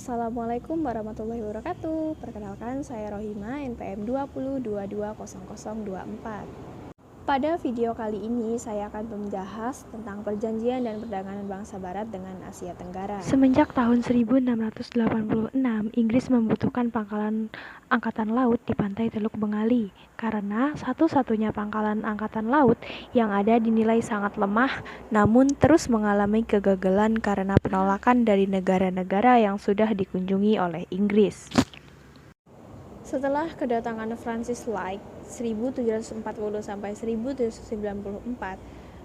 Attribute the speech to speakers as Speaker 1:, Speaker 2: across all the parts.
Speaker 1: Assalamualaikum warahmatullahi wabarakatuh. Perkenalkan, saya Rohima, NPM 20220024. Pada video kali ini, saya akan membahas tentang perjanjian dan perdagangan bangsa Barat dengan Asia Tenggara.
Speaker 2: Semenjak tahun 1686, Inggris membutuhkan pangkalan angkatan laut di pantai Teluk Bengali karena satu-satunya pangkalan angkatan laut yang ada dinilai sangat lemah, namun terus mengalami kegagalan karena penolakan dari negara-negara yang sudah dikunjungi oleh Inggris.
Speaker 1: Setelah kedatangan Francis Drake 1740-1794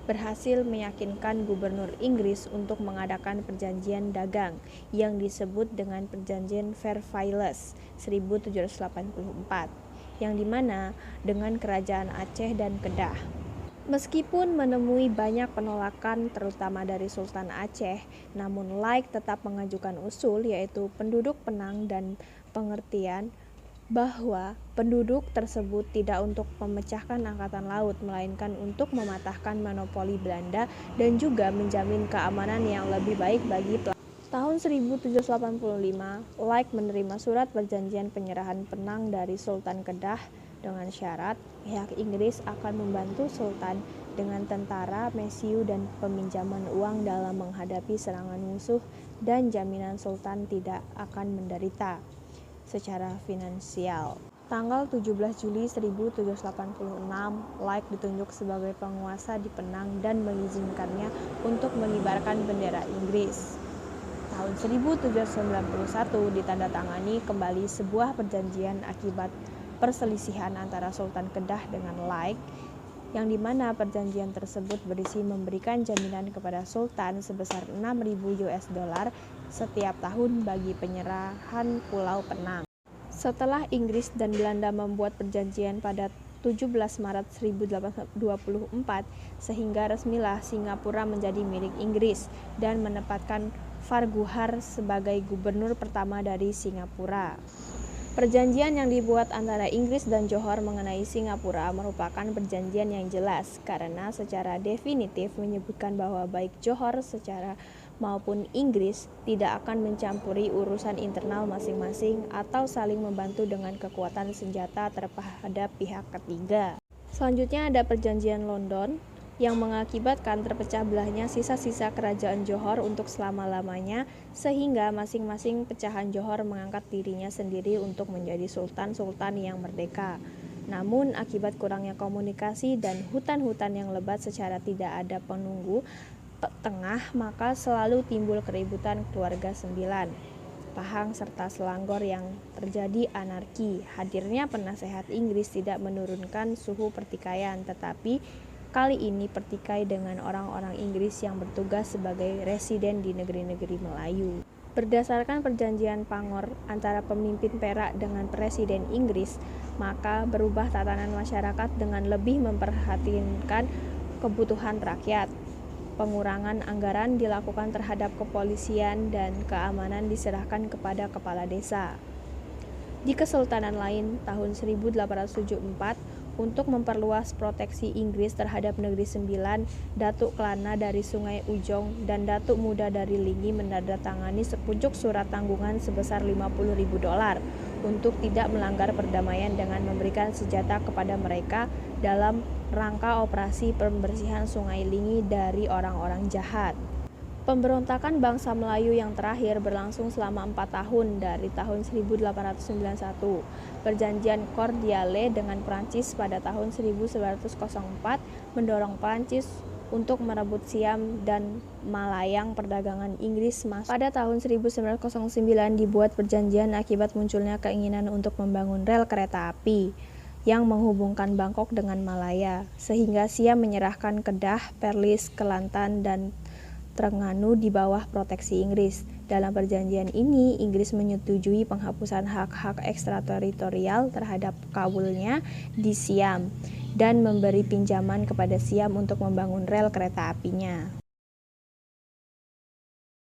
Speaker 1: berhasil meyakinkan gubernur Inggris untuk mengadakan perjanjian dagang yang disebut dengan Perjanjian Versailles 1784, yang dimana dengan kerajaan Aceh dan Kedah. Meskipun menemui banyak penolakan terutama dari Sultan Aceh, namun Drake tetap mengajukan usul yaitu penduduk penang dan pengertian bahwa penduduk tersebut tidak untuk memecahkan angkatan laut, melainkan untuk mematahkan monopoli Belanda dan juga menjamin keamanan yang lebih baik bagi Tahun 1785, Drake menerima surat perjanjian penyerahan Penang dari Sultan Kedah dengan syarat pihak Inggris akan membantu Sultan dengan tentara, mesiu, dan peminjaman uang dalam menghadapi serangan musuh dan jaminan Sultan tidak akan menderita secara finansial. Tanggal 17 Juli 1786, Drake ditunjuk sebagai penguasa di Penang dan mengizinkannya untuk mengibarkan bendera Inggris. Tahun 1791 ditandatangani kembali sebuah perjanjian akibat perselisihan antara Sultan Kedah dengan Drake, yang dimana perjanjian tersebut berisi memberikan jaminan kepada Sultan sebesar 6.000 US dollar setiap tahun bagi penyerahan Pulau Penang. Setelah Inggris dan Belanda membuat perjanjian pada 17 Maret 1824, sehingga resmilah Singapura menjadi milik Inggris dan menempatkan Farquhar sebagai gubernur pertama dari Singapura. Perjanjian yang dibuat antara Inggris dan Johor mengenai Singapura merupakan perjanjian yang jelas karena secara definitif menyebutkan bahwa baik Johor secara maupun Inggris tidak akan mencampuri urusan internal masing-masing atau saling membantu dengan kekuatan senjata terhadap pihak ketiga. Selanjutnya ada Perjanjian London yang mengakibatkan terpecah belahnya sisa-sisa kerajaan Johor untuk selama-lamanya, sehingga masing-masing pecahan Johor mengangkat dirinya sendiri untuk menjadi sultan-sultan yang merdeka. Namun akibat kurangnya komunikasi dan hutan-hutan yang lebat secara tidak ada penunggu tengah, maka selalu timbul keributan keluarga sembilan, Pahang serta Selangor yang terjadi anarki. Hadirnya penasehat Inggris tidak menurunkan suhu pertikaian, tetapi kali ini pertikai dengan orang-orang Inggris yang bertugas sebagai residen di negeri-negeri Melayu. Berdasarkan perjanjian Pangor antara pemimpin Perak dengan Presiden Inggris, maka berubah tatanan masyarakat dengan lebih memperhatikan kebutuhan rakyat. Pengurangan anggaran dilakukan terhadap kepolisian dan keamanan diserahkan kepada kepala desa. Di kesultanan lain tahun 1874, untuk memperluas proteksi Inggris terhadap Negeri Sembilan, Datuk Kelana dari Sungai Ujong dan Datuk Muda dari Lingi menandatangani sepucuk surat tanggungan sebesar 50.000 dolar untuk tidak melanggar perdamaian dengan memberikan senjata kepada mereka dalam rangka operasi pembersihan Sungai Lingi dari orang-orang jahat. Pemberontakan bangsa Melayu yang terakhir berlangsung selama 4 tahun dari tahun 1891. Perjanjian Cordiale dengan Prancis pada tahun 1904 mendorong Prancis untuk merebut Siam dan Malayang. Perdagangan Inggris masuk. Pada tahun 1909 dibuat perjanjian akibat munculnya keinginan untuk membangun rel kereta api yang menghubungkan Bangkok dengan Malaya, sehingga Siam menyerahkan Kedah, Perlis, Kelantan, dan Terengganu di bawah proteksi Inggris. Dalam perjanjian ini, Inggris menyetujui penghapusan hak-hak ekstrateritorial terhadap Kabulnya di Siam dan memberi pinjaman kepada Siam untuk membangun rel kereta apinya.